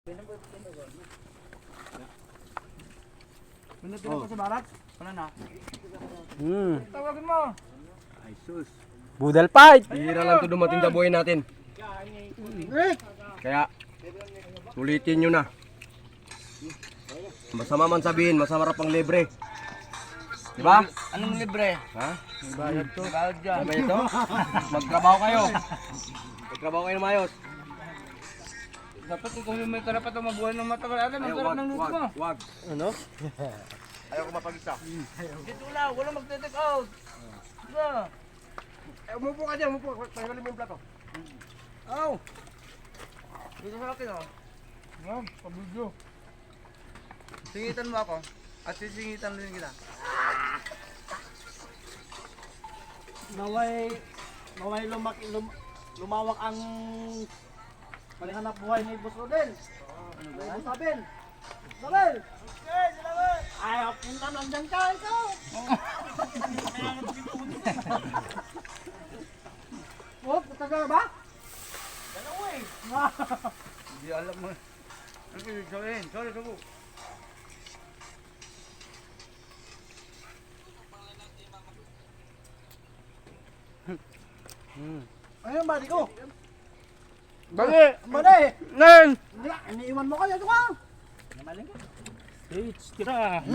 Pinatira ko sa barat? Wala na. Tawagin mo. Ay sus. Budal fight! Bihira lang ito dumating sa buhay natin. Kaya, ulitin nyo na. Masama man sabihin, masarap ang libre. Diba? Anong libre? Ha? Bayad to. Bayad dyan. Ano ba ito? Magtrabaho kayo. Magtrabaho kayo na mayos. Dapat ikaw yung may karapatang mabuhay ng matagal. Alam, ang sarap ng luto mo. Wag. Ano? Ayaw ko mapag-isa. Dito lang, walang magte-take out. Diba? Umupo ka dyan, umupo. Pahigalin mo yung plato. Aw! Dito sa akin oh. Yan, pabidyo. Singitan mo ako. At sisingitan rin kita. Naway lumawak ang paghanap buhay ni Boss Rodel. Ano ba yan? Sabin! Sabin! Okay, salamat! Ayaw, punta nandyan ka, ikaw! Oh, punta ka ba? Dalawa eh. Hindi alam mo. Ano yung sabihin? Sorry, subo. Ayun, bari ko! Bagi! Bari! Ngayon! Iniiwan mo kayo, ka! Namaling ka? Stage, tira!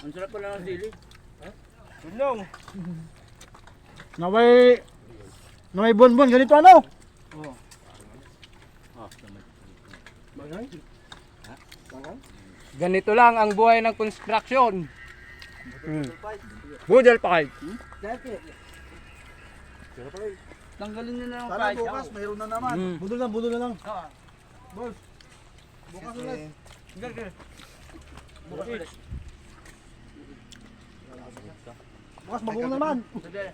Ang sarap pala ng sili. Tulong! Naway bonbon, ganito ano? Oo. Ganito lang ang buhay ng construction. Budal fight. Tanggalin nyo na yung Sana fight. bukas, mayroon na naman. Budol na lang. Oo. Boss, bukas ulit. Sige. Bukas ulit. Bukas, bago na naman. Sige.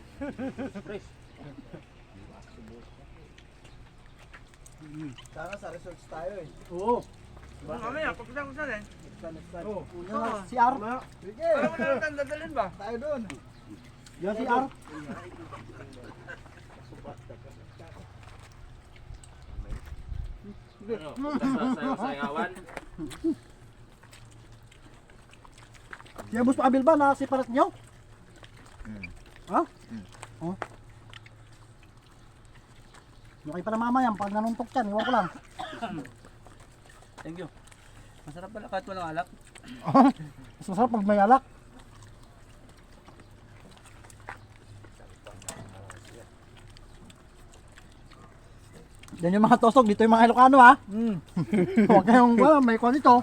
Sana sa results tayo eh. Oo. Mamaya, pagkita ko sa rin. Oo. Si R. Sige. Alam mo na lang dadalhin ba? Tayo doon. Yan si R. Siya bus pa ba na si parat niyo? Ha? Oh. Okay pa na mamaya, pag nanuntok yan, iwan ko lang. Thank you. Masarap pala kahit walang alak. Mas masarap pag may alak. Yan yung mga tosog, dito yung mga Ilocano ha. Huwag kayong may kwan dito.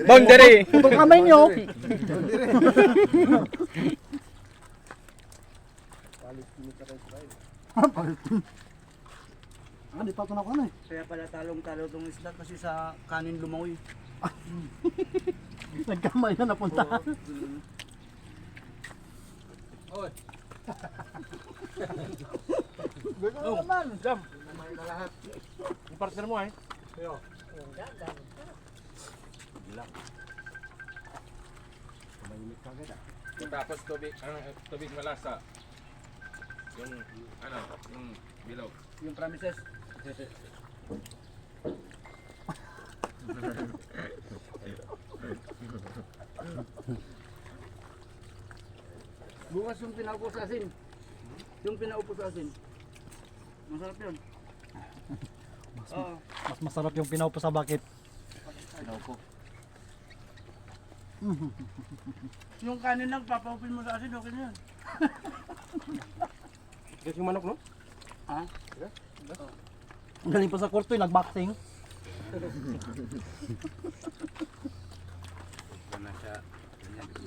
Boundary! Putol kamay nyo. Di pa ito na ko na eh. Kaya pala talong-talo itong isda kasi sa kanin lumawi. Nagkamay na napunta. Oy! Gano'n naman. Jam! Yung partner mo eh. Tapos tubig, tubig malasa. Yung yung bilog. Yung promises. Bukas yung pinaupo sa asin. Yung pinaupo sa asin. Masarap yun. Oo. Mas masarap yung pinaupo sa bakit. Pinaupo. Yung kanin lang, papaupin mo sa asin, okay na yun. Ito yung manok, no? Ha? Ang galing pa sa kurto yung nagboxing.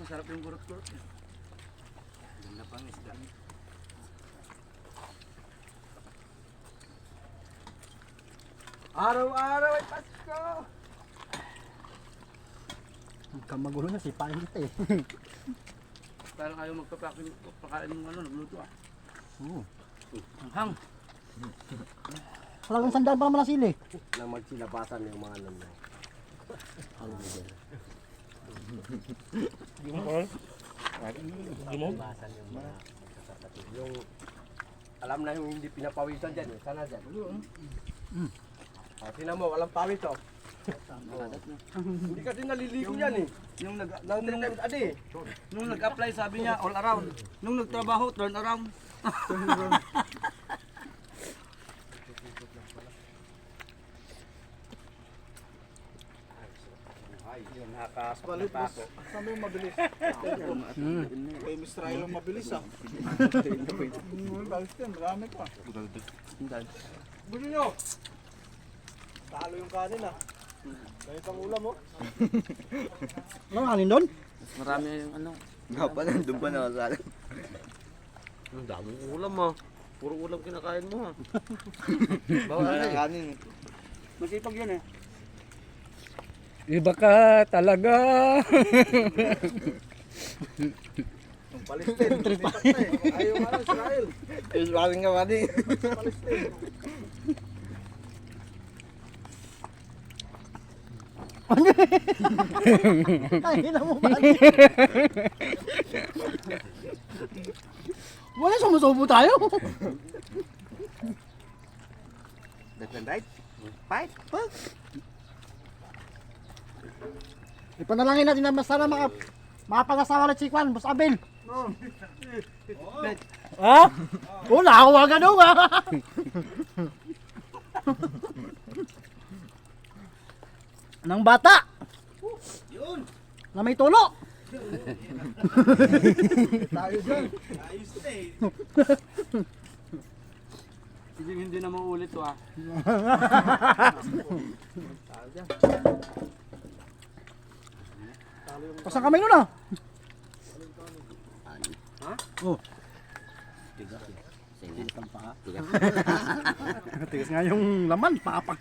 Masarap yung kurot-kurot. Ganda pang isda. Araw-araw ay Pasko! Kamagulo niya, sipain kita eh. Parang ayaw magpapakain ng nagluto ah. Oo. Ang hang. Talagang sandaan pa naman ang sili. Nang magsilabasan yung mga ano. Ang bigyan. Yung Yung Alam na yung hindi pinapawisan dyan. Sana dyan. Tingnan mo, walang pawis oh. Hindi kasi naliligo yan eh. Yung Nang times adi. nung nag-apply sabi niya all around. Nung nagtrabaho turn around. Palit boss. Saan ba yung mabilis? Kay Mr. Ilo mabilis ah. Balis din, marami pa. Gusto nyo? Talo yung kanin ah. Kaya pang ulam oh. Ano kanin doon? Marami yung ano. Doon pa nakasala. Ang daming ulam ah. Puro ulam kinakain mo ah. Bawal na kanin. Masipag yun eh. Iba ka talaga. Yung Palestine, lumipat na eh. Ayaw nga lang, Israel. Israel nga ba di? Palestine. Ay, na mo ba? Wala, sumusubo tayo. Left and right. Fight. Ipanalangin natin na sana makapangasawa na si Kwan, Boss Abel. Ha? Oo, nakakuha ganun ha. Nang bata. Yun. Na may tulo. Tayo dyan. Ayos na eh. Hindi na mauulit to ah. Pasang kamay nun ah. Ha? Oh. Tigas nga yung laman, papak.